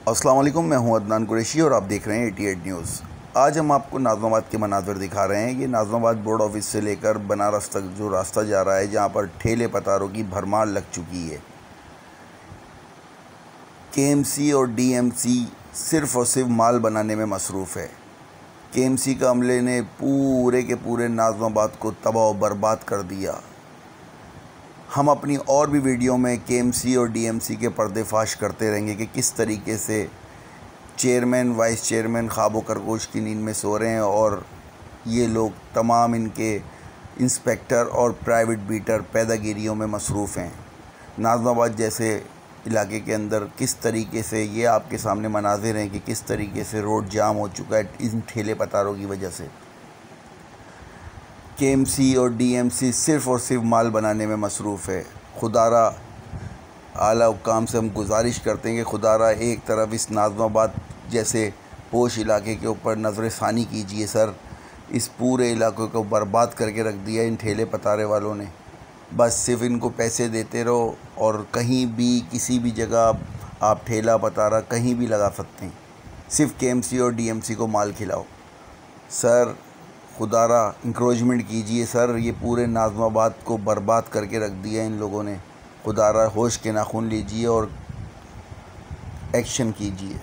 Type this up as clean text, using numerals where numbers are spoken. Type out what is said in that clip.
अस्सलाम वालेकुम, मैं हूं अदनान कुरैशी और आप देख रहे हैं 88 न्यूज़। आज हम आपको नाज़िमाबाद के मनाज़िर दिखा रहे हैं। ये नाज़िमाबाद बोर्ड ऑफिस से लेकर बनारस तक जो रास्ता जा रहा है, जहां पर ठेले पतारों की भरमार लग चुकी है। केएमसी और डीएमसी सिर्फ़ और सिर्फ माल बनाने में मसरूफ़ है। केएमसी का अमले ने पूरे के पूरे नाज़िमाबाद को तबाह और बर्बाद कर दिया। हम अपनी और भी वीडियो में केएमसी और डीएमसी के पर्देफाश करते रहेंगे कि किस तरीके से चेयरमैन वाइस चेयरमैन ख्वाबों खरगोश की नींद में सो रहे हैं और ये लोग तमाम इनके इंस्पेक्टर और प्राइवेट बीटर पैदागिरियों में मसरूफ़ हैं। नाज़िमाबाद जैसे इलाके के अंदर किस तरीके से ये आपके सामने मनाज़िर हैं कि किस तरीके से रोड जाम हो चुका है इन ठेले पतारों की वजह से। केएमसी और डीएमसी सिर्फ़ और सिर्फ माल बनाने में मसरूफ़ है। खुदारा आला हुक्काम से हम गुजारिश करते हैं कि खुदारा एक तरफ इस नाज़िमाबाद जैसे पोश इलाके के ऊपर नज़र षानी कीजिए सर। इस पूरे इलाके को बर्बाद करके रख दिया इन ठेले पतारे वालों ने। बस सिर्फ इनको पैसे देते रहो और कहीं भी किसी भी जगह आप ठेला पतारा कहीं भी लगा सकते हैं। सिर्फ केएमसी और डीएमसी को माल खिलाओ सर। खुदारा इंक्रोचमेंट कीजिए सर। ये पूरे नाज़िमाबाद को बर्बाद करके रख दिया इन लोगों ने। खुदारा होश के नाखून लीजिए और एक्शन कीजिए।